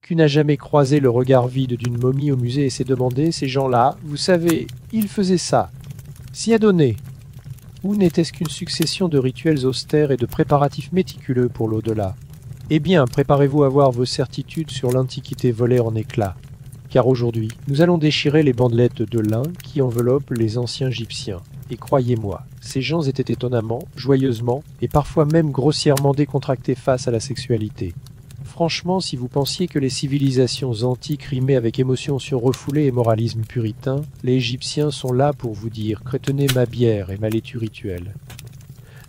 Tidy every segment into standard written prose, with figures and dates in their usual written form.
Qui n'a jamais croisé le regard vide d'une momie au musée et s'est demandé, ces gens-là, vous savez, ils faisaient ça, s'y adonner. Ou n'était-ce qu'une succession de rituels austères et de préparatifs méticuleux pour l'au-delà? Eh bien, préparez-vous à voir vos certitudes sur l'Antiquité voler en éclats. Car aujourd'hui, nous allons déchirer les bandelettes de lin qui enveloppent les anciens Égyptiens. Et croyez-moi, ces gens étaient étonnamment, joyeusement et parfois même grossièrement décontractés face à la sexualité. Franchement, si vous pensiez que les civilisations antiques rimaient avec émotion sur refoulée et moralisme puritain, les Égyptiens sont là pour vous dire « crétenez ma bière et ma laitue rituelle ».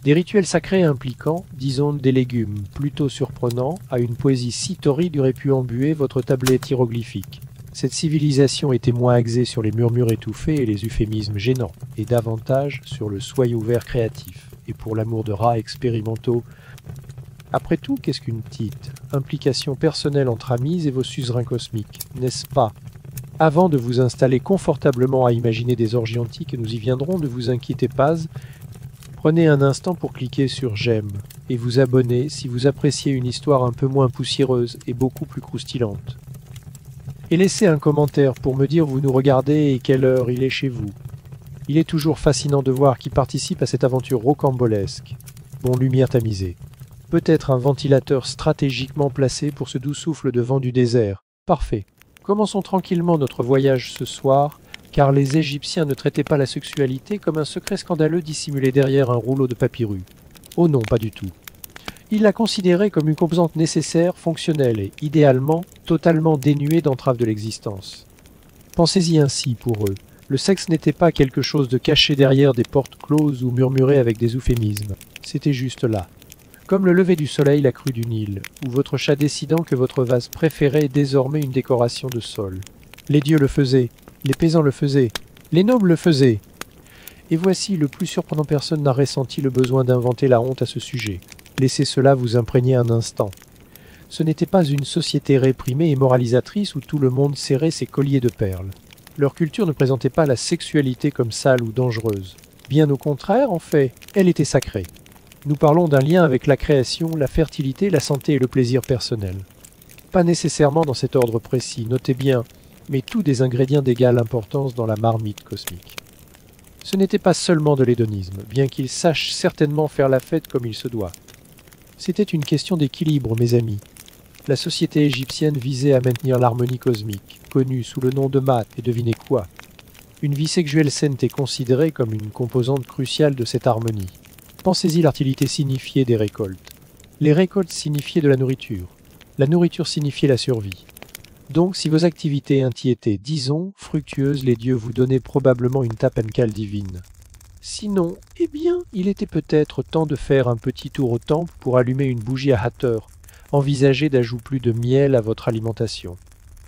Des rituels sacrés impliquant, disons, des légumes plutôt surprenants, à une poésie si torride aurait pu embuer votre tablette hiéroglyphique. Cette civilisation était moins axée sur les murmures étouffés et les euphémismes gênants, et davantage sur le soyeux vert créatif, et pour l'amour de rats expérimentaux. Après tout, qu'est-ce qu'une petite implication personnelle entre amis et vos suzerains cosmiques, n'est-ce pas? Avant de vous installer confortablement à imaginer des orgies antiques, nous y viendrons, ne vous inquiétez pas. Prenez un instant pour cliquer sur j'aime et vous abonner si vous appréciez une histoire un peu moins poussiéreuse et beaucoup plus croustillante. Et laissez un commentaire pour me dire où vous nous regardez et quelle heure il est chez vous. Il est toujours fascinant de voir qui participe à cette aventure rocambolesque. Bon, lumière tamisée. Peut-être un ventilateur stratégiquement placé pour ce doux souffle de vent du désert. Parfait. Commençons tranquillement notre voyage ce soir, car les Égyptiens ne traitaient pas la sexualité comme un secret scandaleux dissimulé derrière un rouleau de papyrus. Oh non, pas du tout. Ils la considéraient comme une composante nécessaire, fonctionnelle et, idéalement, totalement dénuée d'entraves de l'existence. Pensez-y ainsi pour eux. Le sexe n'était pas quelque chose de caché derrière des portes closes ou murmuré avec des euphémismes. C'était juste là. Comme le lever du soleil, la crue du Nil, ou votre chat décidant que votre vase préféré est désormais une décoration de sol. Les dieux le faisaient, les paysans le faisaient, les nobles le faisaient. Et voici, le plus surprenant, personne n'a ressenti le besoin d'inventer la honte à ce sujet. Laissez cela vous imprégner un instant. Ce n'était pas une société réprimée et moralisatrice où tout le monde serrait ses colliers de perles. Leur culture ne présentait pas la sexualité comme sale ou dangereuse. Bien au contraire, en fait, elle était sacrée. Nous parlons d'un lien avec la création, la fertilité, la santé et le plaisir personnel. Pas nécessairement dans cet ordre précis, notez bien, mais tous des ingrédients d'égale importance dans la marmite cosmique. Ce n'était pas seulement de l'hédonisme, bien qu'ils sachent certainement faire la fête comme il se doit. C'était une question d'équilibre, mes amis. La société égyptienne visait à maintenir l'harmonie cosmique, connue sous le nom de Maat, et devinez quoi? Une vie sexuelle saine était considérée comme une composante cruciale de cette harmonie. Pensez-y, l'artilité signifiait des récoltes. Les récoltes signifiaient de la nourriture. La nourriture signifiait la survie. Donc, si vos activités ainsi étaient, disons, fructueuses, les dieux vous donnaient probablement une tapenkale divine. Sinon, eh bien, il était peut-être temps de faire un petit tour au temple pour allumer une bougie à Hathor. Envisagez d'ajouter plus de miel à votre alimentation.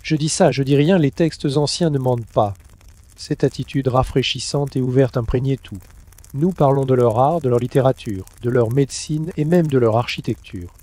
Je dis ça, je dis rien, les textes anciens ne mentent pas. Cette attitude rafraîchissante et ouverte imprégnait tout. Nous parlons de leur art, de leur littérature, de leur médecine et même de leur architecture.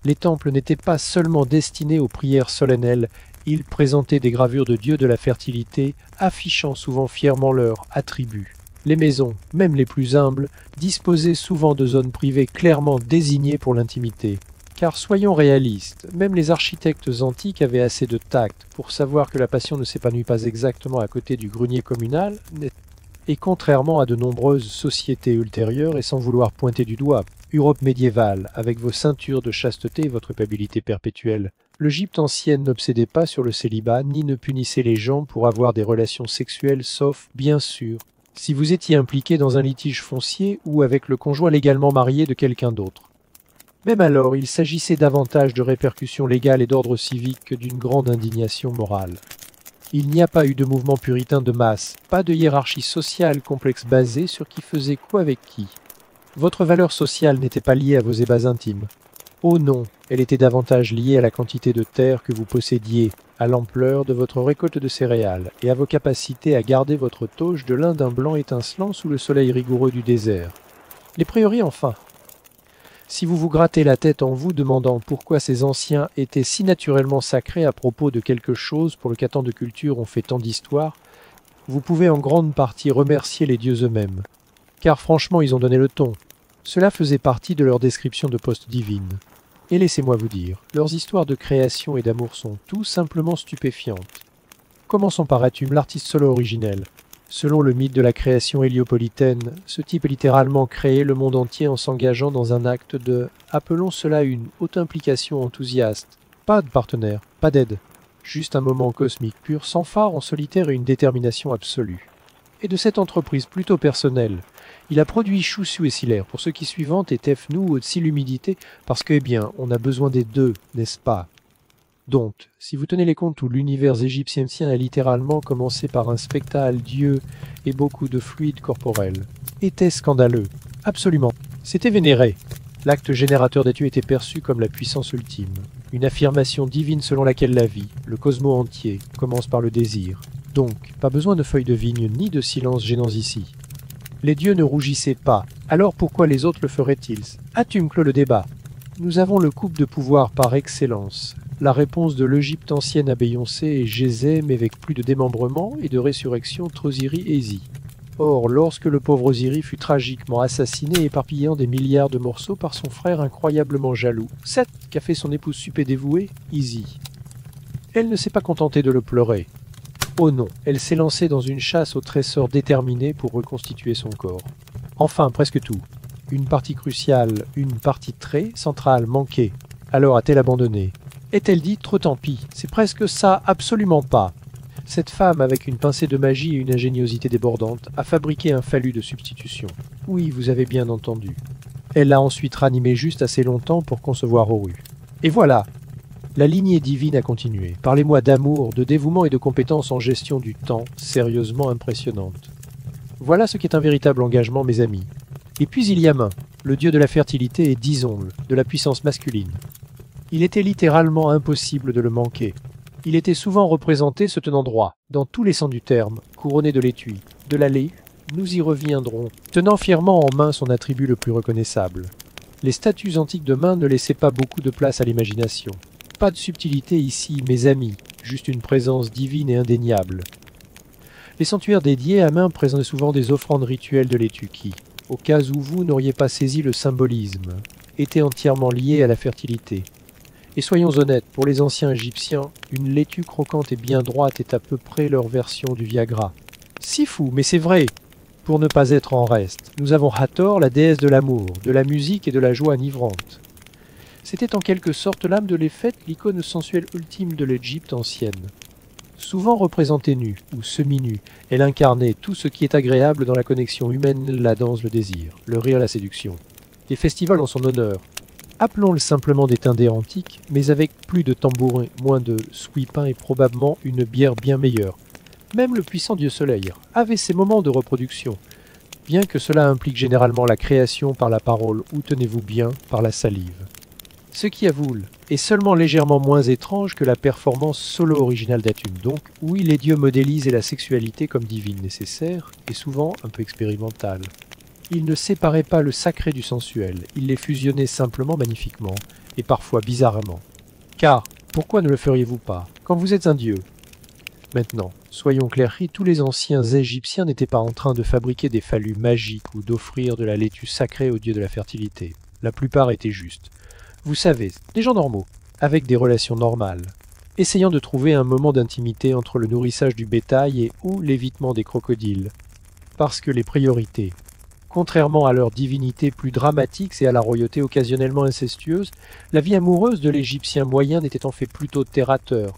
Les temples n'étaient pas seulement destinés aux prières solennelles, ils présentaient des gravures de dieux de la fertilité, affichant souvent fièrement leurs attributs. Les maisons, même les plus humbles, disposaient souvent de zones privées clairement désignées pour l'intimité. Car soyons réalistes, même les architectes antiques avaient assez de tact pour savoir que la passion ne s'épanouit pas exactement à côté du grenier communal, et contrairement à de nombreuses sociétés ultérieures, et sans vouloir pointer du doigt, Europe médiévale, avec vos ceintures de chasteté et votre culpabilité perpétuelle, l'Égypte ancienne n'obsédait pas sur le célibat ni ne punissait les gens pour avoir des relations sexuelles, sauf, bien sûr, si vous étiez impliqué dans un litige foncier ou avec le conjoint légalement marié de quelqu'un d'autre. Même alors, il s'agissait davantage de répercussions légales et d'ordre civique que d'une grande indignation morale. Il n'y a pas eu de mouvement puritain de masse, pas de hiérarchie sociale complexe basée sur qui faisait quoi avec qui. Votre valeur sociale n'était pas liée à vos ébats intimes. Oh non, elle était davantage liée à la quantité de terre que vous possédiez, à l'ampleur de votre récolte de céréales et à vos capacités à garder votre toge de lin d'un blanc étincelant sous le soleil rigoureux du désert. Les prieurés enfin. Si vous vous grattez la tête en vous demandant pourquoi ces anciens étaient si naturellement sacrés à propos de quelque chose pour lequel tant de cultures ont fait tant d'histoire, vous pouvez en grande partie remercier les dieux eux-mêmes. Car franchement, ils ont donné le ton. Cela faisait partie de leur description de poste divine. Et laissez-moi vous dire, leurs histoires de création et d'amour sont tout simplement stupéfiantes. Commençons par Atum, l'artiste solo originel. Selon le mythe de la création héliopolitaine, ce type a littéralement créé le monde entier en s'engageant dans un acte de, appelons cela une haute implication enthousiaste. Pas de partenaire, pas d'aide, juste un moment cosmique pur, sans phare, en solitaire et une détermination absolue. Et de cette entreprise plutôt personnelle, il a produit Chussu et Silaire pour ceux qui suivantes et Tefnou aussi l'humidité, parce que, eh bien, on a besoin des deux, n'est-ce pas? Donc, si vous tenez les comptes où l'univers égyptien a littéralement commencé par un spectacle dieu et beaucoup de fluide corporel, était scandaleux. Absolument. C'était vénéré. L'acte générateur des dieux était perçu comme la puissance ultime. Une affirmation divine selon laquelle la vie, le cosmos entier, commence par le désir. Donc, pas besoin de feuilles de vigne ni de silence gênants ici. Les dieux ne rougissaient pas, alors pourquoi les autres le feraient-ils? Atum clôt le débat. Nous avons le couple de pouvoir par excellence. La réponse de l'Égypte ancienne à Beyoncé est Gésé, mais avec plus de démembrement et de résurrection Trosiri et Isi. Or, lorsque le pauvre Osiris fut tragiquement assassiné, éparpillant des milliards de morceaux par son frère incroyablement jaloux, Seth, qu'a fait son épouse sup et dévouée, Isi. Elle ne s'est pas contentée de le pleurer. Oh non, elle s'est lancée dans une chasse au trésor déterminé pour reconstituer son corps. Enfin, presque tout. Une partie cruciale, une partie très centrale manquait. Alors a-t-elle abandonné? Est-elle dit trop tant pis? C'est presque ça, absolument pas. Cette femme, avec une pincée de magie et une ingéniosité débordante, a fabriqué un phallus de substitution. Oui, vous avez bien entendu. Elle l'a ensuite ranimé juste assez longtemps pour concevoir Horus. Et voilà! La lignée divine a continué. Parlez-moi d'amour, de dévouement et de compétences en gestion du temps, sérieusement impressionnante. Voilà ce qu'est un véritable engagement, mes amis. Et puis il y a Main, le dieu de la fertilité et disons-le, de la puissance masculine. Il était littéralement impossible de le manquer. Il était souvent représenté se tenant droit, dans tous les sens du terme, couronné de l'étui, de la laie, nous y reviendrons, tenant fièrement en main son attribut le plus reconnaissable. Les statues antiques de Main ne laissaient pas beaucoup de place à l'imagination. Pas de subtilité ici, mes amis, juste une présence divine et indéniable. Les sanctuaires dédiés à Main présentaient souvent des offrandes rituelles de l'étui qui, au cas où vous n'auriez pas saisi le symbolisme, étaient entièrement liés à la fertilité. Et soyons honnêtes, pour les anciens Égyptiens, une laitue croquante et bien droite est à peu près leur version du Viagra. Si fou, mais c'est vrai. Pour ne pas être en reste, nous avons Hathor, la déesse de l'amour, de la musique et de la joie enivrante. C'était en quelque sorte l'âme de les fêtes, l'icône sensuelle ultime de l'Égypte ancienne. Souvent représentée nue ou semi-nue, elle incarnait tout ce qui est agréable dans la connexion humaine, la danse, le désir, le rire, la séduction. Les festivals en son honneur. Appelons-le simplement des tindés antiques, mais avec plus de tambourins, moins de sweepins et probablement une bière bien meilleure. Même le puissant dieu Soleil avait ses moments de reproduction, bien que cela implique généralement la création par la parole ou, tenez-vous bien, par la salive. Ce qui, avoue-le, est seulement légèrement moins étrange que la performance solo originale d'Atum. Donc, oui, les dieux modélisaient la sexualité comme divine nécessaire, et souvent un peu expérimentale. Ils ne séparaient pas le sacré du sensuel, ils les fusionnaient simplement magnifiquement, et parfois bizarrement. Car, pourquoi ne le feriez-vous pas, quand vous êtes un dieu? Maintenant, soyons clairs, tous les anciens Égyptiens n'étaient pas en train de fabriquer des phallus magiques ou d'offrir de la laitue sacrée aux dieux de la fertilité. La plupart étaient justes. Vous savez, des gens normaux, avec des relations normales, essayant de trouver un moment d'intimité entre le nourrissage du bétail et ou l'évitement des crocodiles. Parce que les priorités, contrairement à leur divinité plus dramatique et à la royauté occasionnellement incestueuse, la vie amoureuse de l'Égyptien moyen n'était en fait plutôt terre-à-terre.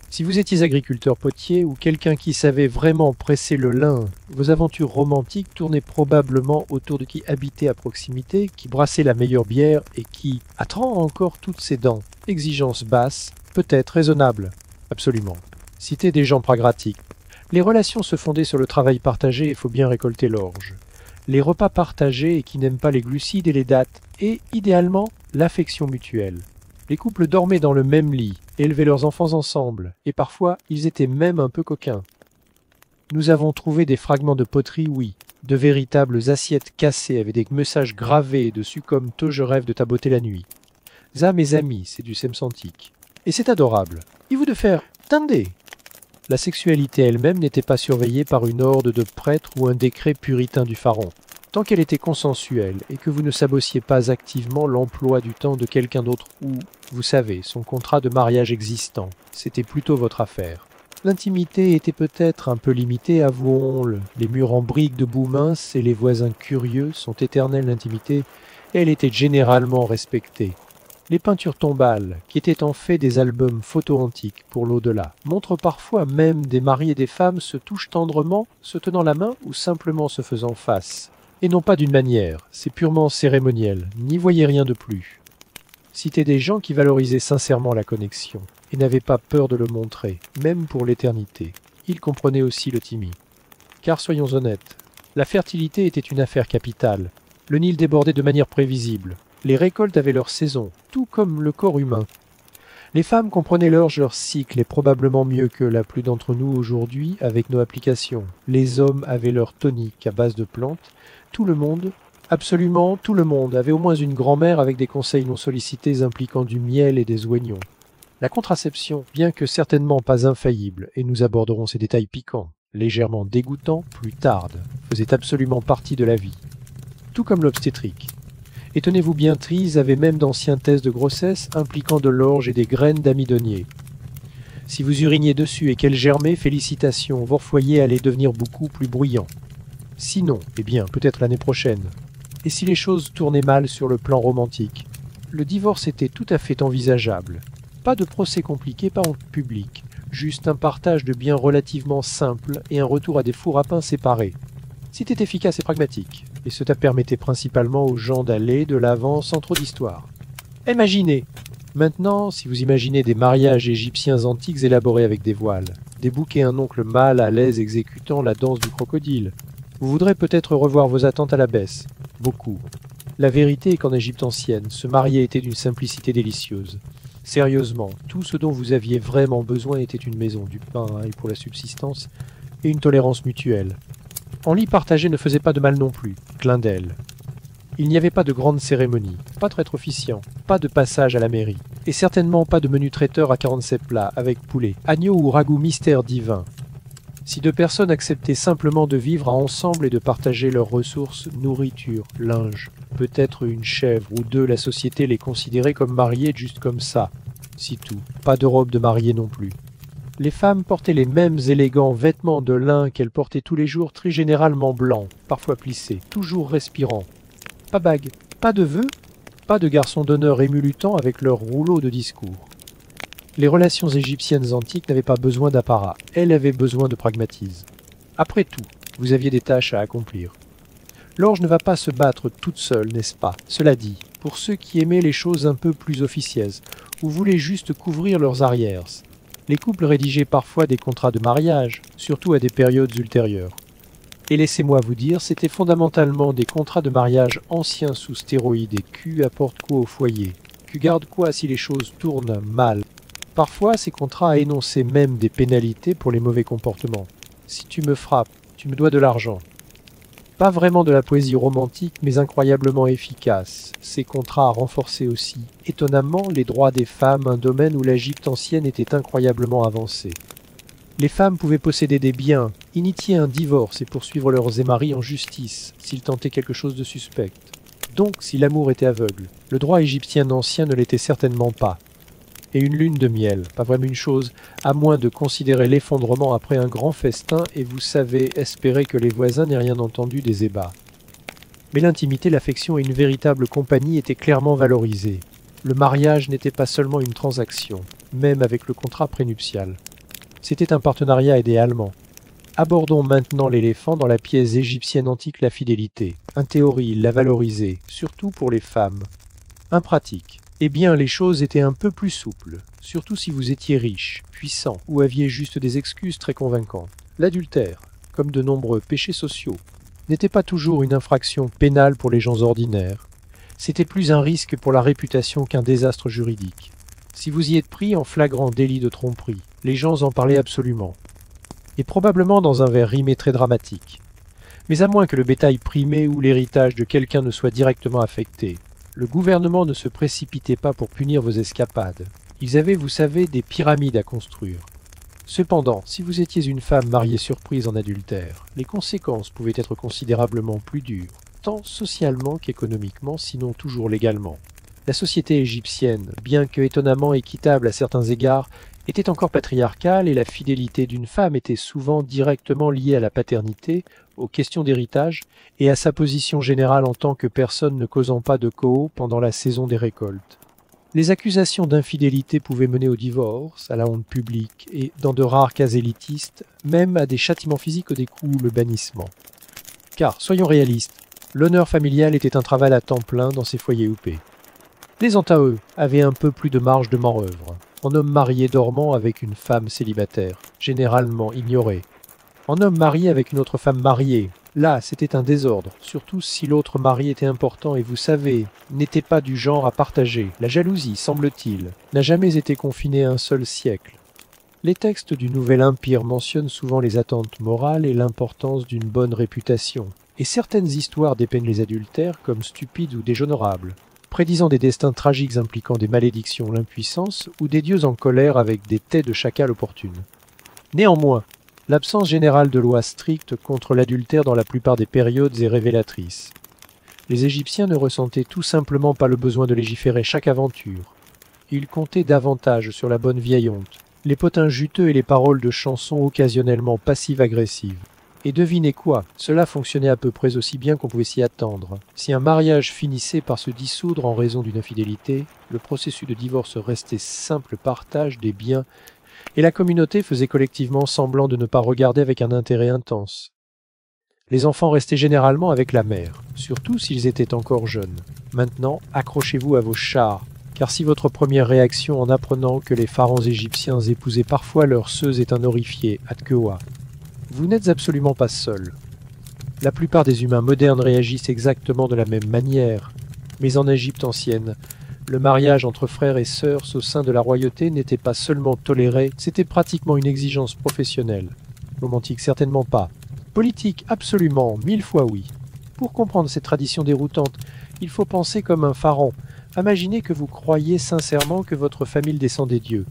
Si vous étiez agriculteur potier ou quelqu'un qui savait vraiment presser le lin, vos aventures romantiques tournaient probablement autour de qui habitait à proximité, qui brassait la meilleure bière et qui, attrant encore toutes ses dents, exigences basses, peut-être raisonnables, absolument. Citez des gens pragmatiques. Les relations se fondaient sur le travail partagé et il faut bien récolter l'orge. Les repas partagés et qui n'aiment pas les glucides et les dattes, et, idéalement, l'affection mutuelle. Les couples dormaient dans le même lit, élevaient leurs enfants ensemble, et parfois ils étaient même un peu coquins. Nous avons trouvé des fragments de poterie, oui, de véritables assiettes cassées avec des messages gravés dessus comme « Tôt je rêve de ta beauté la nuit ». Ça, mes amis, c'est du semsantique. Et c'est adorable. Il vous de faire « Tendez !» La sexualité elle-même n'était pas surveillée par une horde de prêtres ou un décret puritain du pharaon. tant qu'elle était consensuelle et que vous ne sabotiez pas activement l'emploi du temps de quelqu'un d'autre ou, vous savez, son contrat de mariage existant, c'était plutôt votre affaire. L'intimité était peut-être un peu limitée, avouons-le. Les murs en briques de boue mince et les voisins curieux sont éternelle intimité, et elle était généralement respectée. Les peintures tombales, qui étaient en fait des albums photo antiques pour l'au-delà, montrent parfois même des maris et des femmes se touchent tendrement, se tenant la main ou simplement se faisant face. Et non pas d'une manière, c'est purement cérémoniel, n'y voyez rien de plus. C'étaient des gens qui valorisaient sincèrement la connexion, et n'avaient pas peur de le montrer, même pour l'éternité. Ils comprenaient aussi le timide. Car soyons honnêtes, la fertilité était une affaire capitale. Le Nil débordait de manière prévisible. Les récoltes avaient leur saison, tout comme le corps humain. Les femmes comprenaient leur cycle et probablement mieux que la plupart d'entre nous aujourd'hui avec nos applications. Les hommes avaient leur tonique à base de plantes. Tout le monde, absolument tout le monde, avait au moins une grand-mère avec des conseils non sollicités impliquant du miel et des oignons. La contraception, bien que certainement pas infaillible, et nous aborderons ces détails piquants, légèrement dégoûtants, plus tard, faisait absolument partie de la vie. Tout comme l'obstétrique. Et tenez-vous bien, Trise avait même d'anciens tests de grossesse impliquant de l'orge et des graines d'amidonier. Si vous uriniez dessus et qu'elle germait, félicitations, vos foyers allaient devenir beaucoup plus bruyants. Sinon, eh bien, peut-être l'année prochaine. Et si les choses tournaient mal sur le plan romantique, le divorce était tout à fait envisageable. Pas de procès compliqué, pas en public, juste un partage de biens relativement simple et un retour à des fours à pain séparés. C'était efficace et pragmatique, et cela permettait principalement aux gens d'aller de l'avant sans trop d'histoire. Imaginez! Maintenant, si vous imaginez des mariages égyptiens antiques élaborés avec des voiles, des boucs et un oncle mâle à l'aise exécutant la danse du crocodile, vous voudrez peut-être revoir vos attentes à la baisse. Beaucoup. La vérité est qu'en Égypte ancienne, se marier était d'une simplicité délicieuse. Sérieusement, tout ce dont vous aviez vraiment besoin était une maison, du pain et pour la subsistance, et une tolérance mutuelle. En lit partagé ne faisait pas de mal non plus, clin d'elle. Il n'y avait pas de grande cérémonie, pas de traître officiant, pas de passage à la mairie, et certainement pas de menu traiteur à 47 plats, avec poulet, agneau ou ragoût mystère divin. Si deux personnes acceptaient simplement de vivre ensemble et de partager leurs ressources, nourriture, linge, peut-être une chèvre ou deux, la société les considérait comme mariées juste comme ça, c'est tout, pas de robe de mariée non plus. Les femmes portaient les mêmes élégants vêtements de lin qu'elles portaient tous les jours, très généralement blancs, parfois plissés, toujours respirants. Pas bague, pas de vœux, pas de garçons d'honneur émulutants avec leur rouleau de discours. Les relations égyptiennes antiques n'avaient pas besoin d'apparat, elles avaient besoin de pragmatisme. Après tout, vous aviez des tâches à accomplir. L'orge ne va pas se battre toute seule, n'est-ce pas? Cela dit, pour ceux qui aimaient les choses un peu plus officieuses, ou voulaient juste couvrir leurs arrières. Les couples rédigeaient parfois des contrats de mariage, surtout à des périodes ultérieures. Et laissez-moi vous dire, c'était fondamentalement des contrats de mariage anciens sous stéroïdes et Q apporte quoi au foyer? Q garde quoi si les choses tournent mal? Parfois, ces contrats énonçaient même des pénalités pour les mauvais comportements. Si tu me frappes, tu me dois de l'argent. Pas vraiment de la poésie romantique, mais incroyablement efficace. Ces contrats renforçaient aussi, étonnamment, les droits des femmes, un domaine où l'Égypte ancienne était incroyablement avancée. Les femmes pouvaient posséder des biens, initier un divorce et poursuivre leurs émaris en justice, s'ils tentaient quelque chose de suspect. Donc, si l'amour était aveugle, le droit égyptien ancien ne l'était certainement pas. Et une lune de miel, pas vraiment une chose, à moins de considérer l'effondrement après un grand festin et vous savez espérer que les voisins n'aient rien entendu des ébats. Mais l'intimité, l'affection et une véritable compagnie étaient clairement valorisées. Le mariage n'était pas seulement une transaction, même avec le contrat prénuptial. C'était un partenariat idéalement. Abordons maintenant l'éléphant dans la pièce égyptienne antique, la fidélité. Un théorie, la valoriser, surtout pour les femmes. Impratique. Eh bien, les choses étaient un peu plus souples, surtout si vous étiez riche, puissant, ou aviez juste des excuses très convaincantes. L'adultère, comme de nombreux péchés sociaux, n'était pas toujours une infraction pénale pour les gens ordinaires. C'était plus un risque pour la réputation qu'un désastre juridique. Si vous y êtes pris en flagrant délit de tromperie, les gens en parlaient absolument. Et probablement dans un vers rimé très dramatique. Mais à moins que le bétail primé ou l'héritage de quelqu'un ne soit directement affecté, le gouvernement ne se précipitait pas pour punir vos escapades. Ils avaient, vous savez, des pyramides à construire. Cependant, si vous étiez une femme mariée surprise en adultère, les conséquences pouvaient être considérablement plus dures. tant socialement qu'économiquement, sinon toujours légalement. La société égyptienne, bien que étonnamment équitable à certains égards, était encore patriarcale et la fidélité d'une femme était souvent directement liée à la paternité, aux questions d'héritage et à sa position générale en tant que personne ne causant pas de coho pendant la saison des récoltes. Les accusations d'infidélité pouvaient mener au divorce, à la honte publique et, dans de rares cas élitistes, même à des châtiments physiques ou des coups ou le bannissement. Car, soyons réalistes, l'honneur familial était un travail à temps plein dans ces foyers huppés. Les Antaeux avaient un peu plus de marge de manœuvre, en homme marié dormant avec une femme célibataire, généralement ignorée. En homme marié avec une autre femme mariée, là c'était un désordre, surtout si l'autre mari était important et vous savez, n'était pas du genre à partager. La jalousie, semble-t-il, n'a jamais été confinée à un seul siècle. Les textes du Nouvel Empire mentionnent souvent les attentes morales et l'importance d'une bonne réputation, et certaines histoires dépeignent les adultères comme stupides ou déshonorables, prédisant des destins tragiques impliquant des malédictions, l'impuissance, ou des dieux en colère avec des têtes de chacal opportunes. Néanmoins, l'absence générale de lois strictes contre l'adultère dans la plupart des périodes est révélatrice. Les Égyptiens ne ressentaient tout simplement pas le besoin de légiférer chaque aventure. Ils comptaient davantage sur la bonne vieille honte, les potins juteux et les paroles de chansons occasionnellement passives-agressives. Et devinez quoi, cela fonctionnait à peu près aussi bien qu'on pouvait s'y attendre. Si un mariage finissait par se dissoudre en raison d'une infidélité, le processus de divorce restait simple partage des biens et la communauté faisait collectivement semblant de ne pas regarder avec un intérêt intense. Les enfants restaient généralement avec la mère, surtout s'ils étaient encore jeunes. Maintenant, accrochez-vous à vos chars, car si votre première réaction en apprenant que les pharaons égyptiens épousaient parfois leurs sœurs est un horrifié, Atkewa, vous n'êtes absolument pas seul. La plupart des humains modernes réagissent exactement de la même manière, mais en Égypte ancienne, le mariage entre frères et sœurs au sein de la royauté n'était pas seulement toléré, c'était pratiquement une exigence professionnelle. Romantique certainement pas. Politique absolument, 1000 fois oui. Pour comprendre cette tradition déroutante, il faut penser comme un pharaon. Imaginez que vous croyez sincèrement que votre famille descend des dieux,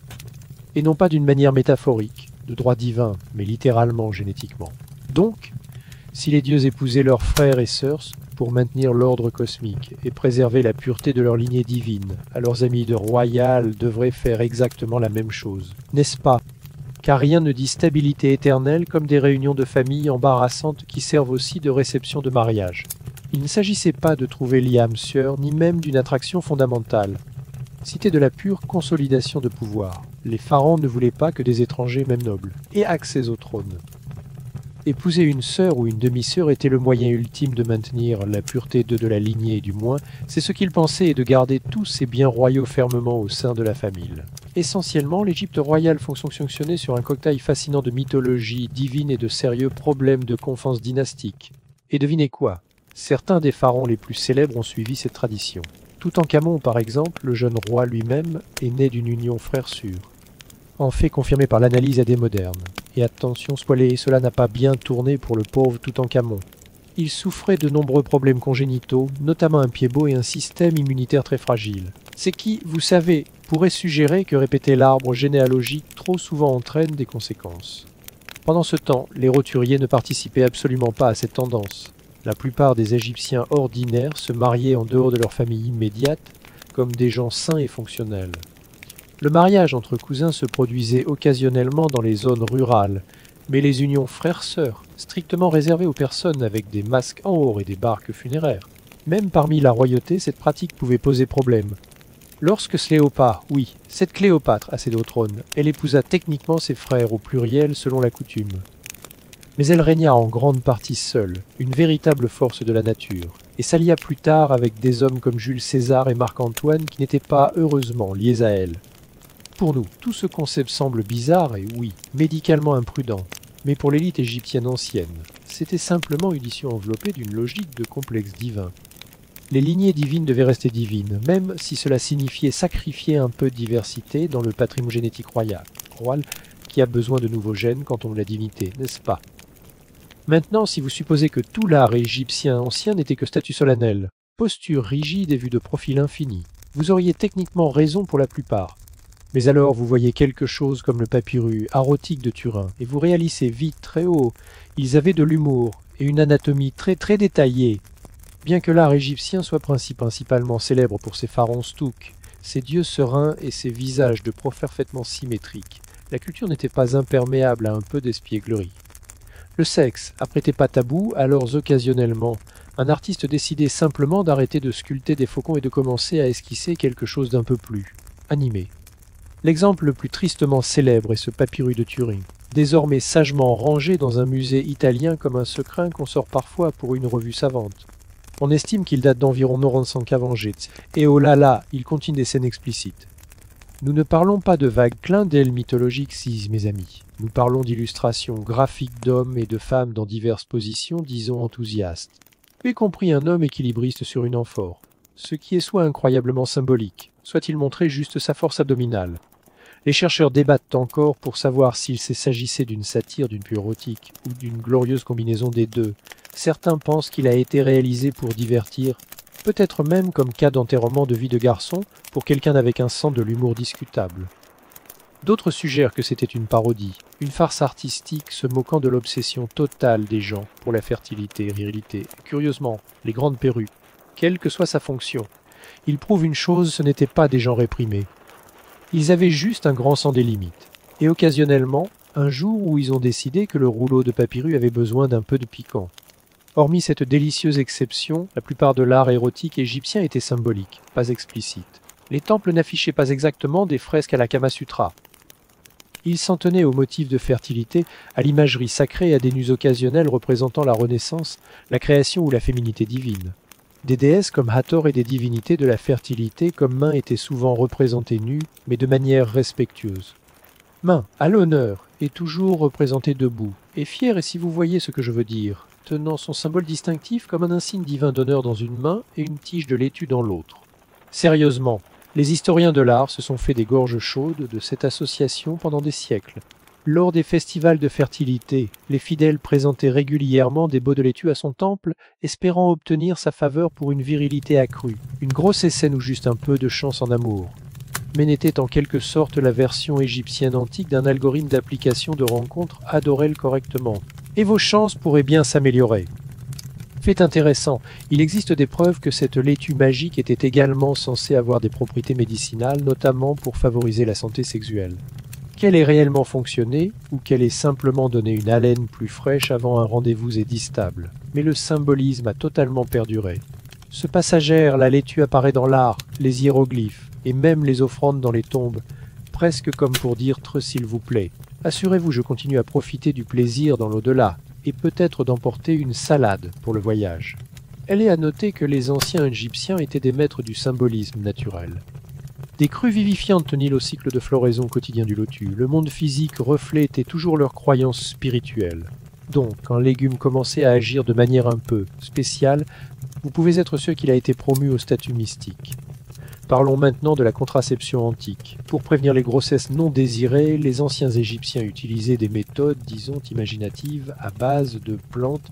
et non pas d'une manière métaphorique, de droit divin, mais littéralement génétiquement. Donc, si les dieux épousaient leurs frères et sœurs pour maintenir l'ordre cosmique et préserver la pureté de leur lignée divine, alors leurs amis de royal devraient faire exactement la même chose, n'est-ce pas? Car rien ne dit stabilité éternelle comme des réunions de famille embarrassantes qui servent aussi de réception de mariage. Il ne s'agissait pas de trouver l'âme sœur, ni même d'une attraction fondamentale. C'était de la pure consolidation de pouvoir. Les pharaons ne voulaient pas que des étrangers, même nobles, aient accès au trône. Épouser une sœur ou une demi-sœur était le moyen ultime de maintenir la pureté de la lignée, du moins, c'est ce qu'ils pensaient, et de garder tous ces biens royaux fermement au sein de la famille. Essentiellement, l'Égypte royale fonctionnait sur un cocktail fascinant de mythologie divine et de sérieux problèmes de confiance dynastique. Et devinez quoi? Certains des pharaons les plus célèbres ont suivi cette tradition. Toutankhamon, par exemple, le jeune roi lui-même, est né d'une union frère sûre. En fait confirmé par l'analyse AD moderne. Et attention spoilé, cela n'a pas bien tourné pour le pauvre Toutankhamon. Il souffrait de nombreux problèmes congénitaux, notamment un pied beau et un système immunitaire très fragile. C'est qui, vous savez, pourrait suggérer que répéter l'arbre généalogique trop souvent entraîne des conséquences. Pendant ce temps, les roturiers ne participaient absolument pas à cette tendance. La plupart des Égyptiens ordinaires se mariaient en dehors de leur famille immédiate, comme des gens sains et fonctionnels. Le mariage entre cousins se produisait occasionnellement dans les zones rurales, mais les unions frères-sœurs, strictement réservées aux personnes avec des masques en or et des barques funéraires. Même parmi la royauté, cette pratique pouvait poser problème. Lorsque Cléopâtre, oui, cette Cléopâtre accéda au trône, elle épousa techniquement ses frères au pluriel selon la coutume. Mais elle régna en grande partie seule, une véritable force de la nature, et s'allia plus tard avec des hommes comme Jules César et Marc-Antoine qui n'étaient pas heureusement liés à elle. Pour nous, tout ce concept semble bizarre et oui, médicalement imprudent, mais pour l'élite égyptienne ancienne, c'était simplement une issue enveloppée d'une logique de complexe divin. Les lignées divines devaient rester divines, même si cela signifiait sacrifier un peu de diversité dans le patrimoine génétique royal, qui a besoin de nouveaux gènes quand on a la divinité, n'est-ce pas? Maintenant, si vous supposez que tout l'art égyptien ancien n'était que statue solennelle, posture rigide et vue de profil infini, vous auriez techniquement raison pour la plupart. Mais alors vous voyez quelque chose comme le papyrus arotique de Turin, et vous réalisez vite très haut, ils avaient de l'humour et une anatomie très détaillée. Bien que l'art égyptien soit principalement célèbre pour ses pharaons stouks, ses dieux sereins et ses visages de proies parfaitement symétriques, la culture n'était pas imperméable à un peu d'espièglerie. Le sexe n'était pas tabou, alors occasionnellement, un artiste décidait simplement d'arrêter de sculpter des faucons et de commencer à esquisser quelque chose d'un peu plus animé. L'exemple le plus tristement célèbre est ce papyrus de Turin, désormais sagement rangé dans un musée italien comme un secret qu'on sort parfois pour une revue savante. On estime qu'il date d'environ 900 avant Jésus, et oh là là, il contient des scènes explicites. Nous ne parlons pas de vagues clins d'ailes mythologiques, si, mes amis. Nous parlons d'illustrations graphiques d'hommes et de femmes dans diverses positions, disons enthousiastes, y compris un homme équilibriste sur une amphore, ce qui est soit incroyablement symbolique, soit-il montrait juste sa force abdominale. Les chercheurs débattent encore pour savoir s'il s'agissait d'une satire, d'une puérotique ou d'une glorieuse combinaison des deux. Certains pensent qu'il a été réalisé pour divertir, peut-être même comme cas d'enterrement de vie de garçon pour quelqu'un avec un sens de l'humour discutable. D'autres suggèrent que c'était une parodie, une farce artistique se moquant de l'obsession totale des gens pour la fertilité et virilité. Curieusement, les grandes perruques, quelle que soit sa fonction, ils prouvent une chose, ce n'étaient pas des gens réprimés. Ils avaient juste un grand sens des limites, et occasionnellement, un jour où ils ont décidé que le rouleau de papyrus avait besoin d'un peu de piquant. Hormis cette délicieuse exception, la plupart de l'art érotique égyptien était symbolique, pas explicite. Les temples n'affichaient pas exactement des fresques à la Kama Sutra. Ils s'en tenaient aux motifs de fertilité, à l'imagerie sacrée et à des nus occasionnels représentant la renaissance, la création ou la féminité divine. Des déesses comme Hathor et des divinités de la fertilité comme Main étaient souvent représentées nues, mais de manière respectueuse. Main, à l'honneur, est toujours représentée debout, et fière, et si vous voyez ce que je veux dire, tenant son symbole distinctif comme un insigne divin d'honneur dans une main et une tige de laitue dans l'autre. Sérieusement, les historiens de l'art se sont fait des gorges chaudes de cette association pendant des siècles. Lors des festivals de fertilité, les fidèles présentaient régulièrement des baux de laitue à son temple, espérant obtenir sa faveur pour une virilité accrue, une grosse scène ou juste un peu de chance en amour. Mais n'était en quelque sorte la version égyptienne antique d'un algorithme d'application de rencontre adoré correctement. Et vos chances pourraient bien s'améliorer. Fait intéressant, il existe des preuves que cette laitue magique était également censée avoir des propriétés médicinales, notamment pour favoriser la santé sexuelle. Qu'elle ait réellement fonctionné, ou qu'elle ait simplement donné une haleine plus fraîche avant un rendez-vous est distable, mais le symbolisme a totalement perduré. Ce passagère, la laitue apparaît dans l'art, les hiéroglyphes, et même les offrandes dans les tombes, presque comme pour dire « s'il vous plaît ». Assurez-vous, je continue à profiter du plaisir dans l'au-delà, et peut-être d'emporter une salade pour le voyage. Elle est à noter que les anciens Égyptiens étaient des maîtres du symbolisme naturel. Des crues vivifiantes tenaient au cycle de floraison quotidien du lotus. Le monde physique reflétait toujours leurs croyances spirituelles. Donc, quand légume commençait à agir de manière un peu spéciale, vous pouvez être sûr qu'il a été promu au statut mystique. Parlons maintenant de la contraception antique. Pour prévenir les grossesses non désirées, les anciens Égyptiens utilisaient des méthodes, disons, imaginatives, à base de plantes,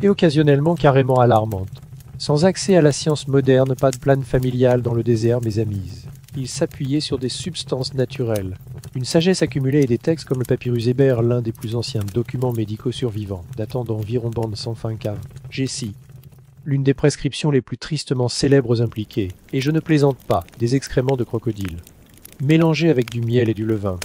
et occasionnellement carrément alarmantes. Sans accès à la science moderne, pas de plan familial dans le désert, mes amis. Ils s'appuyaient sur des substances naturelles. Une sagesse accumulée et des textes comme le papyrus Hébert, l'un des plus anciens documents médicaux survivants, datant d'environ bande sans fin cave. Jessie, l'une des prescriptions les plus tristement célèbres impliquées, et je ne plaisante pas, des excréments de crocodile, mélangés avec du miel et du levain.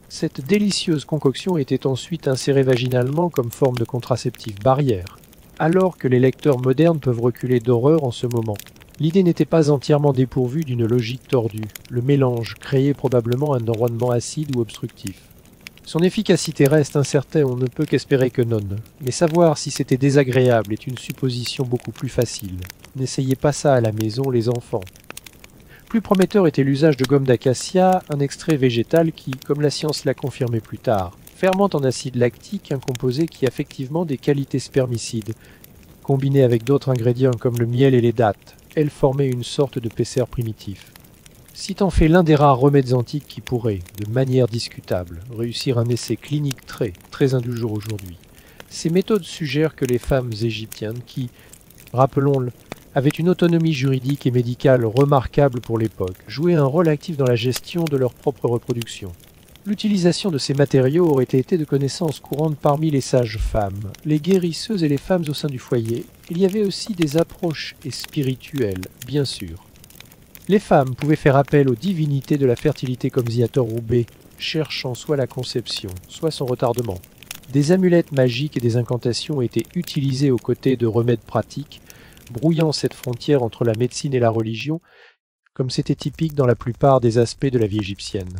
Cette délicieuse concoction était ensuite insérée vaginalement comme forme de contraceptif barrière, alors que les lecteurs modernes peuvent reculer d'horreur en ce moment. L'idée n'était pas entièrement dépourvue d'une logique tordue. Le mélange créait probablement un environnement acide ou obstructif. Son efficacité reste incertaine, on ne peut qu'espérer que non. Mais savoir si c'était désagréable est une supposition beaucoup plus facile. N'essayez pas ça à la maison, les enfants. Plus prometteur était l'usage de gomme d'acacia, un extrait végétal qui, comme la science l'a confirmé plus tard, fermente en acide lactique un composé qui a effectivement des qualités spermicides. Combiné avec d'autres ingrédients comme le miel et les dattes, elle formait une sorte de pesser primitif. Si t'en fais l'un des rares remèdes antiques qui pourrait, de manière discutable, réussir un essai clinique très indulgent aujourd'hui, ces méthodes suggèrent que les femmes égyptiennes qui, rappelons-le, avaient une autonomie juridique et médicale remarquable pour l'époque, jouaient un rôle actif dans la gestion de leur propre reproduction. L'utilisation de ces matériaux aurait été de connaissance courante parmi les sages-femmes, les guérisseuses et les femmes au sein du foyer. Il y avait aussi des approches spirituelles, bien sûr. Les femmes pouvaient faire appel aux divinités de la fertilité comme Ziator ou Bé, cherchant soit la conception, soit son retardement. Des amulettes magiques et des incantations ont été utilisées aux côtés de remèdes pratiques, brouillant cette frontière entre la médecine et la religion, comme c'était typique dans la plupart des aspects de la vie égyptienne.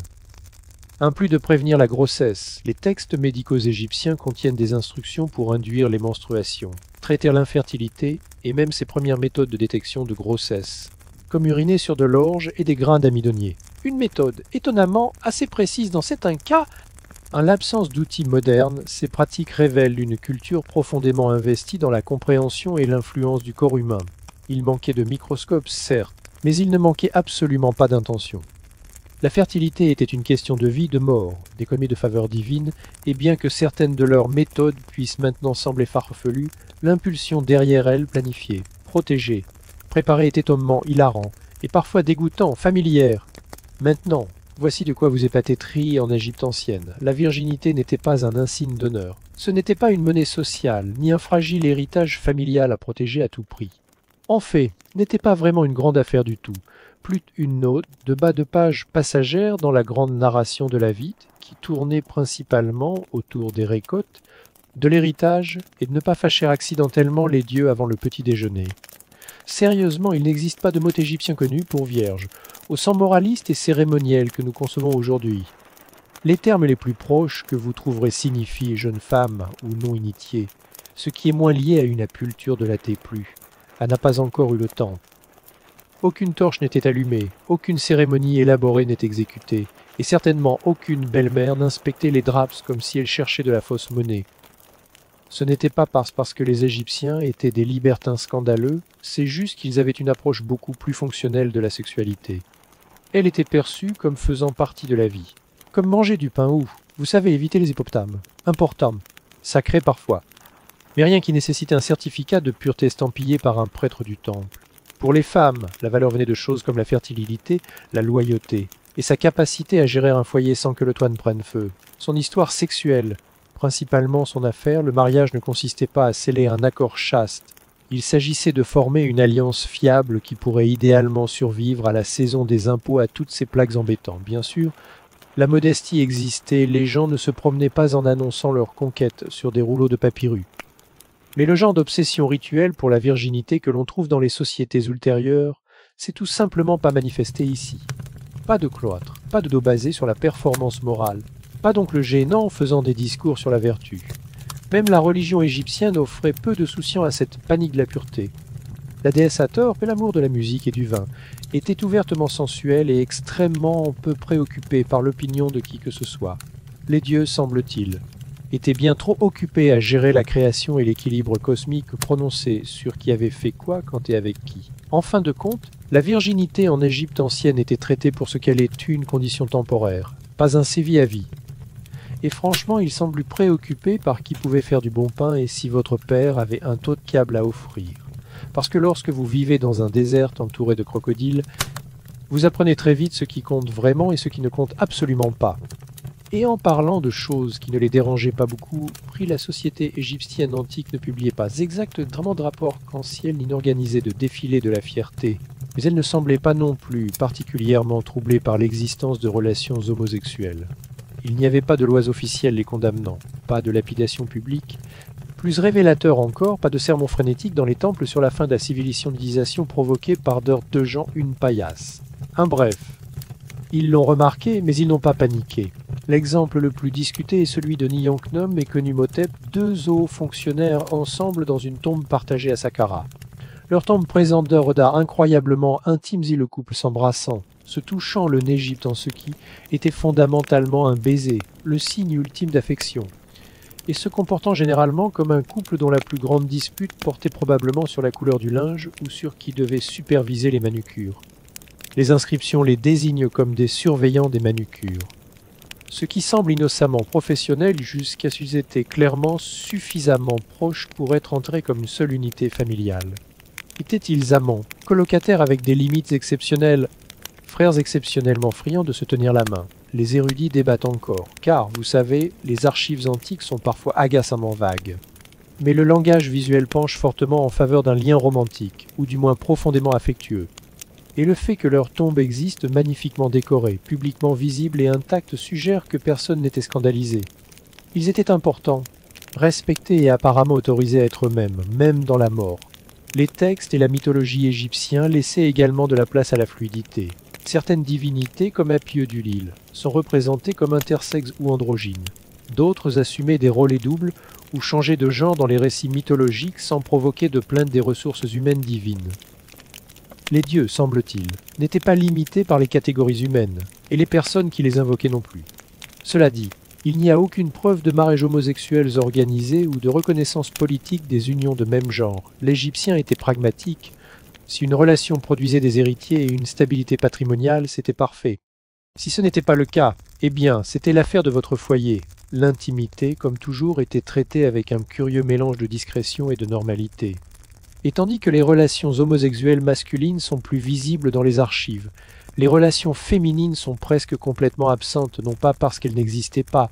En plus de prévenir la grossesse, les textes médicaux égyptiens contiennent des instructions pour induire les menstruations, traiter l'infertilité et même ses premières méthodes de détection de grossesse, comme uriner sur de l'orge et des grains d'amidonier. Une méthode étonnamment assez précise dans certains cas. En l'absence d'outils modernes, ces pratiques révèlent une culture profondément investie dans la compréhension et l'influence du corps humain. Il manquait de microscopes, certes, mais il ne manquait absolument pas d'intention. La fertilité était une question de vie, de mort, décommée de faveur divine, et bien que certaines de leurs méthodes puissent maintenant sembler farfelues, l'impulsion derrière elles planifiée, protégée, préparée était un moment hilarant, et parfois dégoûtant, familière. Maintenant, voici de quoi vous épatez Tri en Égypte ancienne. La virginité n'était pas un insigne d'honneur. Ce n'était pas une monnaie sociale, ni un fragile héritage familial à protéger à tout prix. En fait, n'était pas vraiment une grande affaire du tout, plus une note de bas de page passagère dans la grande narration de la vie, qui tournait principalement autour des récoltes, de l'héritage et de ne pas fâcher accidentellement les dieux avant le petit déjeuner. Sérieusement, il n'existe pas de mot égyptien connu pour vierge, au sens moraliste et cérémoniel que nous concevons aujourd'hui. Les termes les plus proches que vous trouverez signifient jeune femme ou non initiée, ce qui est moins lié à une apulture de la plus. Elle n'a pas encore eu le temps. Aucune torche n'était allumée, aucune cérémonie élaborée n'est exécutée, et certainement aucune belle-mère n'inspectait les draps comme si elle cherchait de la fausse monnaie. Ce n'était pas parce que les Égyptiens étaient des libertins scandaleux, c'est juste qu'ils avaient une approche beaucoup plus fonctionnelle de la sexualité. Elle était perçue comme faisant partie de la vie. Comme manger du pain ou, vous savez, éviter les hippopotames. Important, sacré parfois. Mais rien qui nécessitait un certificat de pureté estampillé par un prêtre du temple. Pour les femmes, la valeur venait de choses comme la fertilité, la loyauté, et sa capacité à gérer un foyer sans que le toit ne prenne feu. Son histoire sexuelle, principalement son affaire, le mariage ne consistait pas à sceller un accord chaste. Il s'agissait de former une alliance fiable qui pourrait idéalement survivre à la saison des impôts à toutes ces plagues embêtantes. Bien sûr, la modestie existait, les gens ne se promenaient pas en annonçant leur conquête sur des rouleaux de papyrus. Mais le genre d'obsession rituelle pour la virginité que l'on trouve dans les sociétés ultérieures, c'est tout simplement pas manifesté ici. Pas de cloître, pas de dos basé sur la performance morale, pas d'oncle gênant faisant des discours sur la vertu. Même la religion égyptienne offrait peu de souciance à cette panique de la pureté. La déesse Hathor, l'amour de la musique et du vin, était ouvertement sensuelle et extrêmement peu préoccupée par l'opinion de qui que ce soit. Les dieux, semble-t-il, étaient bien trop occupés à gérer la création et l'équilibre cosmique prononcé sur qui avait fait quoi quand et avec qui. En fin de compte, la virginité en Égypte ancienne était traitée pour ce qu'elle est une condition temporaire, pas un sévi à vie. Et franchement, il semble préoccupé par qui pouvait faire du bon pain et si votre père avait un taux de câble à offrir. Parce que lorsque vous vivez dans un désert entouré de crocodiles, vous apprenez très vite ce qui compte vraiment et ce qui ne compte absolument pas. Et en parlant de choses qui ne les dérangeaient pas beaucoup, la société égyptienne antique ne publiait pas exactement de rapports arc-en-ciel ni n'organisait de défilés de la fierté, mais elle ne semblait pas non plus particulièrement troublée par l'existence de relations homosexuelles. Il n'y avait pas de lois officielles les condamnant, pas de lapidation publique. Plus révélateur encore, pas de sermons frénétiques dans les temples sur la fin de la civilisation provoquée par deux gens une paillasse. Un bref. Ils l'ont remarqué, mais ils n'ont pas paniqué. L'exemple le plus discuté est celui de Niyanknom et Khnumhotep, deux hauts fonctionnaires ensemble dans une tombe partagée à Saqqara. Leur tombe présente d'œuvres d'art incroyablement intimes et le couple s'embrassant, se touchant le Égypte en ce qui était fondamentalement un baiser, le signe ultime d'affection, et se comportant généralement comme un couple dont la plus grande dispute portait probablement sur la couleur du linge ou sur qui devait superviser les manucures. Les inscriptions les désignent comme des surveillants des manucures. Ce qui semble innocemment professionnel jusqu'à ce qu'ils étaient clairement suffisamment proches pour être entrés comme une seule unité familiale. Étaient-ils amants, colocataires avec des limites exceptionnelles, frères exceptionnellement friands de se tenir la main? les érudits débattent encore, car, vous savez, les archives antiques sont parfois agaçamment vagues. Mais le langage visuel penche fortement en faveur d'un lien romantique, ou du moins profondément affectueux. Et le fait que leur tombe existe magnifiquement décorée, publiquement visible et intacte suggère que personne n'était scandalisé. Ils étaient importants, respectés et apparemment autorisés à être eux-mêmes, même dans la mort. Les textes et la mythologie égyptiens laissaient également de la place à la fluidité. Certaines divinités, comme Apieu du Lille, sont représentées comme intersexes ou androgynes. D'autres assumaient des rôles doubles ou changeaient de genre dans les récits mythologiques sans provoquer de plainte des ressources humaines divines. Les dieux, semble-t-il, n'étaient pas limités par les catégories humaines, et les personnes qui les invoquaient non plus. Cela dit, il n'y a aucune preuve de mariages homosexuels organisés ou de reconnaissance politique des unions de même genre. L'Égyptien était pragmatique. Si une relation produisait des héritiers et une stabilité patrimoniale, c'était parfait. Si ce n'était pas le cas, eh bien, c'était l'affaire de votre foyer. L'intimité, comme toujours, était traitée avec un curieux mélange de discrétion et de normalité. Et tandis que les relations homosexuelles masculines sont plus visibles dans les archives, les relations féminines sont presque complètement absentes, non pas parce qu'elles n'existaient pas,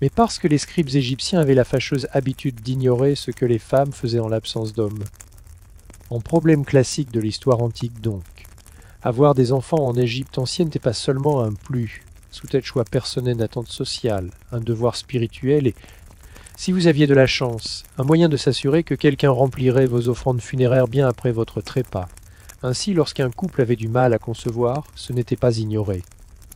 mais parce que les scribes égyptiens avaient la fâcheuse habitude d'ignorer ce que les femmes faisaient en l'absence d'hommes. En problème classique de l'histoire antique donc. Avoir des enfants en Égypte ancienne n'était pas seulement un plus, sous-tête choix personnel d'attente sociale, un devoir spirituel et, si vous aviez de la chance, un moyen de s'assurer que quelqu'un remplirait vos offrandes funéraires bien après votre trépas. Ainsi, lorsqu'un couple avait du mal à concevoir, ce n'était pas ignoré.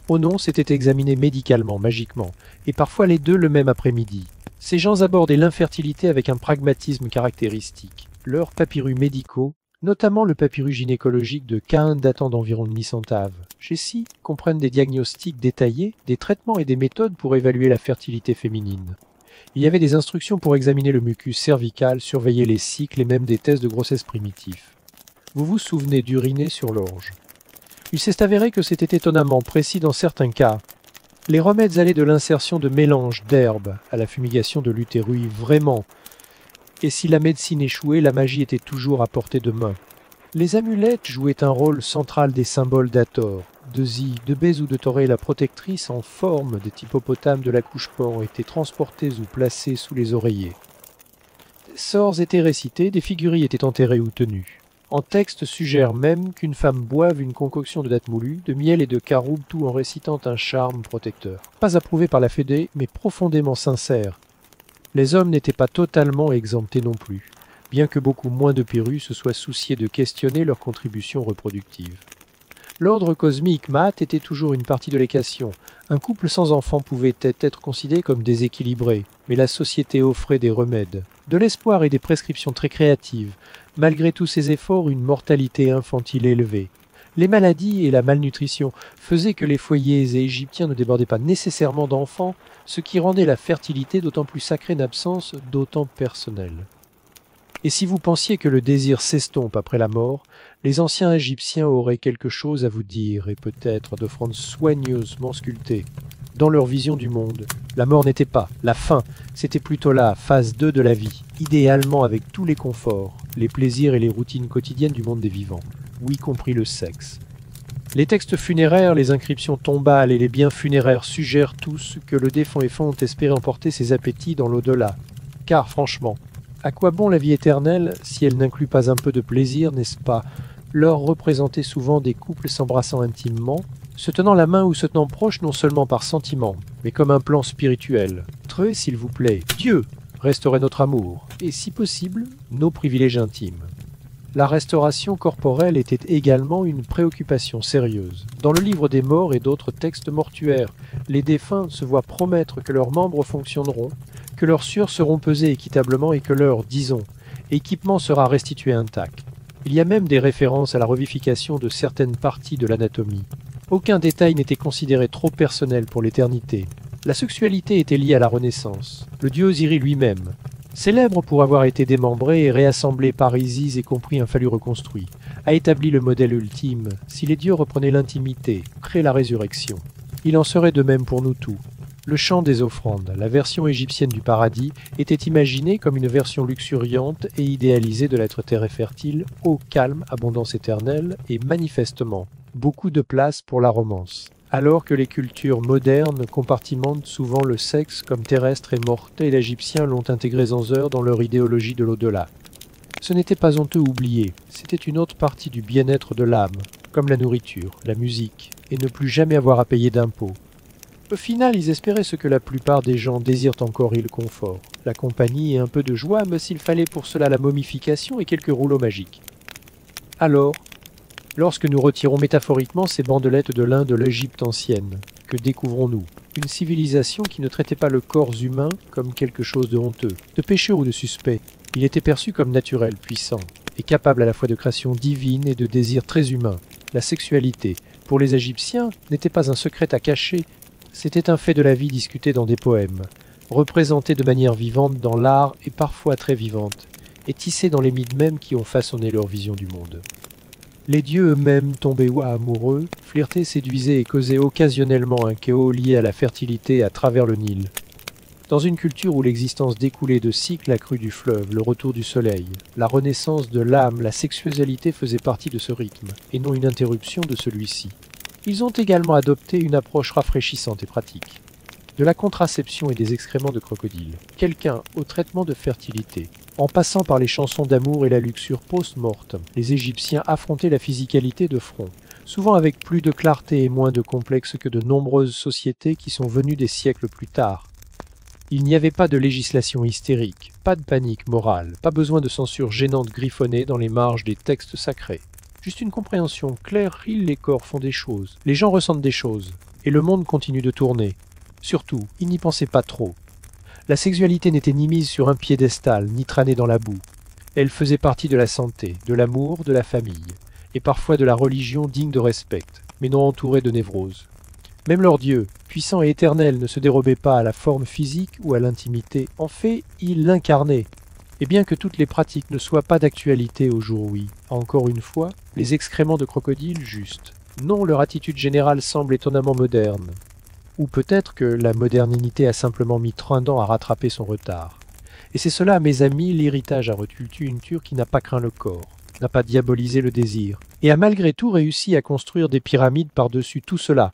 Oh non, c'était examiné médicalement, magiquement, et parfois les deux le même après-midi. Ces gens abordaient l'infertilité avec un pragmatisme caractéristique. Leurs papyrus médicaux, notamment le papyrus gynécologique de Caïn datant d'environ le Nicentave, Jessie, comprennent des diagnostics détaillés, des traitements et des méthodes pour évaluer la fertilité féminine. Il y avait des instructions pour examiner le mucus cervical, surveiller les cycles et même des tests de grossesse primitifs. Vous vous souvenez d'uriner sur l'orge. Il s'est avéré que c'était étonnamment précis dans certains cas. Les remèdes allaient de l'insertion de mélanges d'herbes à la fumigation de l'utérus, vraiment. Et si la médecine échouait, la magie était toujours à portée de main. Les amulettes jouaient un rôle central des symboles d'Hathor. De Zi, de Bèze ou de Thoré, la protectrice en forme des hippopotames de la couche-pan étaient transportées ou placées sous les oreillers. Des sorts étaient récités, des figurilles étaient enterrées ou tenues. En texte suggère même qu'une femme boive une concoction de dattes moulues, de miel et de caroube, tout en récitant un charme protecteur. Pas approuvé par la Fédé, mais profondément sincère. Les hommes n'étaient pas totalement exemptés non plus, bien que beaucoup moins de Pérus se soient souciés de questionner leur contribution reproductive. L'ordre cosmique mat était toujours une partie de l'équation. Un couple sans enfant pouvait être considéré comme déséquilibré, mais la société offrait des remèdes, de l'espoir et des prescriptions très créatives. Malgré tous ces efforts, une mortalité infantile élevée. Les maladies et la malnutrition faisaient que les foyers égyptiens ne débordaient pas nécessairement d'enfants, ce qui rendait la fertilité d'autant plus sacrée d'absence, d'autant personnelle. Et si vous pensiez que le désir s'estompe après la mort, les anciens Égyptiens auraient quelque chose à vous dire, et peut-être d'offrandes soigneusement sculptées. Dans leur vision du monde, la mort n'était pas la fin, c'était plutôt la phase 2 de la vie, idéalement avec tous les conforts, les plaisirs et les routines quotidiennes du monde des vivants, y compris le sexe. Les textes funéraires, les inscriptions tombales et les biens funéraires suggèrent tous que le défunt ont espéré emporter ses appétits dans l'au-delà. Car, franchement, à quoi bon la vie éternelle si elle n'inclut pas un peu de plaisir, n'est-ce pas? Leur représenter souvent des couples s'embrassant intimement, se tenant la main ou se tenant proche non seulement par sentiment, mais comme un plan spirituel. Très, s'il vous plaît, Dieu resterait notre amour, et si possible, nos privilèges intimes. La restauration corporelle était également une préoccupation sérieuse. Dans le livre des morts et d'autres textes mortuaires, les défunts se voient promettre que leurs membres fonctionneront, que leurs sueurs seront pesées équitablement et que leur, disons, équipement sera restitué intact. Il y a même des références à la revivification de certaines parties de l'anatomie. Aucun détail n'était considéré trop personnel pour l'éternité. La sexualité était liée à la Renaissance. Le dieu Osiris lui-même, célèbre pour avoir été démembré et réassemblé par Isis et compris un phallus reconstruit, a établi le modèle ultime. Si les dieux reprenaient l'intimité, créent la résurrection. Il en serait de même pour nous tous. Le chant des offrandes, la version égyptienne du paradis, était imaginée comme une version luxuriante et idéalisée de l'être terre fertile, eau calme, abondance éternelle et manifestement beaucoup de place pour la romance. Alors que les cultures modernes compartimentent souvent le sexe comme terrestre et mortel, les Égyptiens l'ont intégré sans heure dans leur idéologie de l'au-delà. Ce n'était pas honteux ou oublié, c'était une autre partie du bien-être de l'âme, comme la nourriture, la musique, et ne plus jamais avoir à payer d'impôts. Au final, ils espéraient ce que la plupart des gens désirent encore et le confort, la compagnie et un peu de joie, mais s'il fallait pour cela la momification et quelques rouleaux magiques. Alors, lorsque nous retirons métaphoriquement ces bandelettes de lin de l'Égypte ancienne, que découvrons-nous? Une civilisation qui ne traitait pas le corps humain comme quelque chose de honteux, de pécheur ou de suspect. Il était perçu comme naturel, puissant, et capable à la fois de création divine et de désirs très humains. La sexualité, pour les Égyptiens, n'était pas un secret à cacher, c'était un fait de la vie discuté dans des poèmes, représenté de manière vivante dans l'art et parfois très vivante, et tissé dans les mythes mêmes qui ont façonné leur vision du monde. Les dieux eux-mêmes, tombés ou amoureux, flirtaient, séduisaient et causaient occasionnellement un chaos lié à la fertilité à travers le Nil. Dans une culture où l'existence découlait de cycles accrus du fleuve, le retour du soleil, la renaissance de l'âme, la sexualité faisait partie de ce rythme, et non une interruption de celui-ci. Ils ont également adopté une approche rafraîchissante et pratique. De la contraception et des excréments de crocodile, quelqu'un au traitement de fertilité. En passant par les chansons d'amour et la luxure post-mortem, les Égyptiens affrontaient la physicalité de front, souvent avec plus de clarté et moins de complexe que de nombreuses sociétés qui sont venues des siècles plus tard. Il n'y avait pas de législation hystérique, pas de panique morale, pas besoin de censure gênante griffonnée dans les marges des textes sacrés. Juste une compréhension claire, les corps font des choses, les gens ressentent des choses, et le monde continue de tourner. Surtout, ils n'y pensaient pas trop. La sexualité n'était ni mise sur un piédestal, ni traînée dans la boue. Elle faisait partie de la santé, de l'amour, de la famille, et parfois de la religion digne de respect, mais non entourée de névrose. Même leur Dieu, puissant et éternel, ne se dérobait pas à la forme physique ou à l'intimité. En fait, il l'incarnait. Et bien que toutes les pratiques ne soient pas d'actualité aujourd'hui, encore une fois, les excréments de crocodile juste. Non, leur attitude générale semble étonnamment moderne. Ou peut-être que la modernité a simplement mis 30 ans à rattraper son retard. Et c'est cela, mes amis, l'héritage à Rutultu qui n'a pas craint le corps, n'a pas diabolisé le désir, et a malgré tout réussi à construire des pyramides par-dessus tout cela,